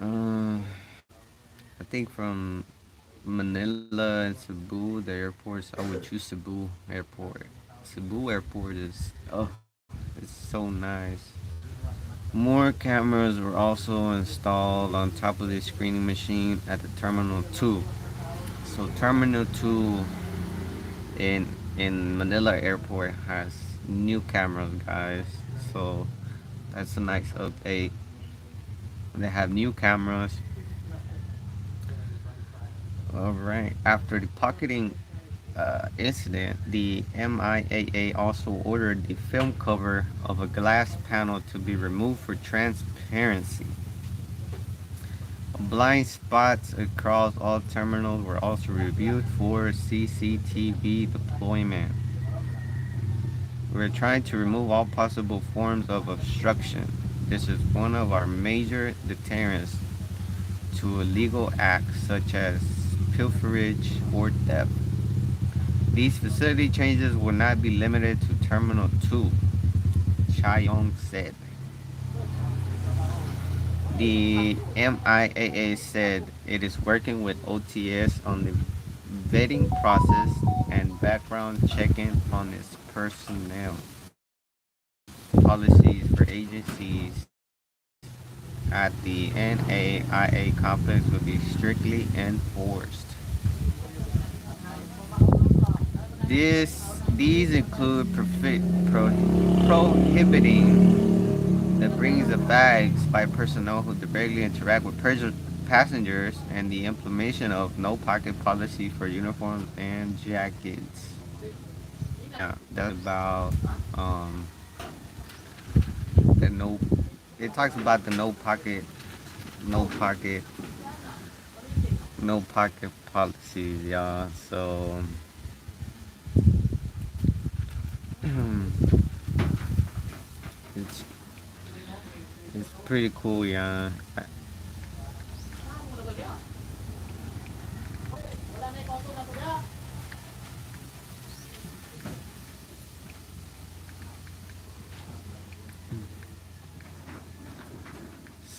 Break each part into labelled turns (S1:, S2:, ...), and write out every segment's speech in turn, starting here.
S1: I think from Manila and Cebu, the airports, I would choose Cebu Airport. Cebu Airport is, oh, it's so nice. More cameras were also installed on top of the screening machine at the Terminal 2. So Terminal 2 in Manila Airport has new cameras, guys. So that's a nice update. They have new cameras. All right. After the pocketing incident, the MIAA also ordered the film cover of a glass panel to be removed for transparency. Blind spots across all terminals were also reviewed for CCTV deployment. We're trying to remove all possible forms of obstruction. This is one of our major deterrents to illegal acts such as pilferage or theft. These facility changes will not be limited to Terminal 2, Chayong said. The MIAA said it is working with OTS on the vetting process and background checking on its personnel. Policies for agencies at the NAIA complex will be strictly enforced. These include prohibiting the bringing of bags by personnel who directly interact with passengers and the implementation of no pocket policy for uniforms and jackets. Yeah, that's about the no. It talks about the no pocket, no pocket policies, y'all. So it's it's pretty cool, yeah.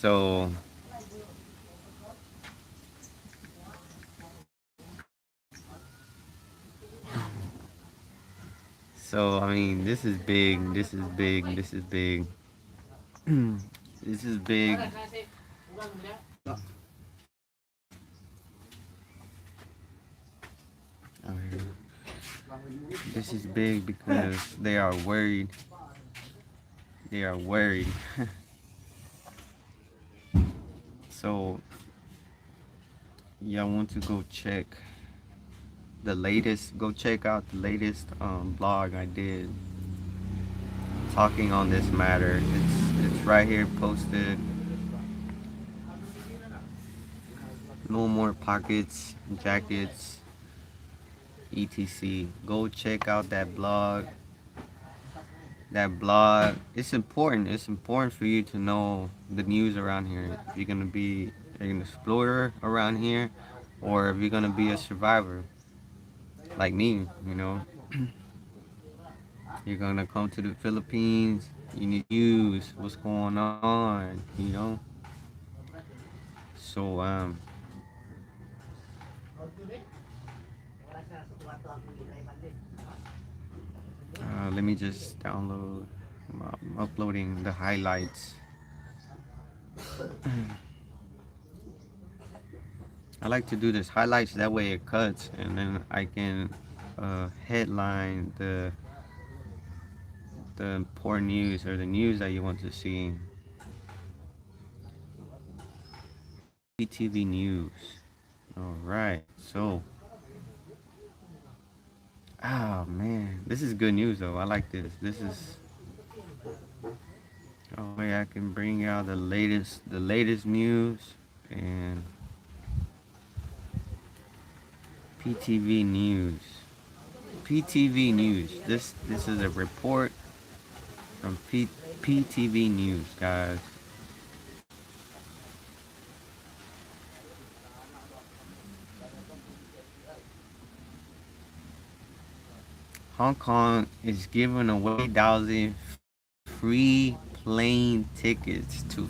S1: So so I mean, this is big. This is big. This is big. This is big. This is big because they are worried. They are worried. So y'all want to go check the latest? Go check out the latest blog I did talking on this matter. It's right here posted. No more pockets, jackets, etc. Go check out that blog. That blog. It's important. It's important for you to know the news around here. If you're gonna be an explorer around here, or if you're gonna be a survivor like me, you know, you're gonna come to the Philippines. You need news. What's going on? You know. So let me just download. I'm uploading the highlights. I like to do this highlights that way it cuts, and then I can headline the important news or the news that you want to see. PTV News. All right, so oh man, this is good news though. I like this. This is oh way I can bring out the latest news and PTV News. PTV News. This is a report from PTV News, guys. Hong Kong is giving away 1,000 free plane tickets to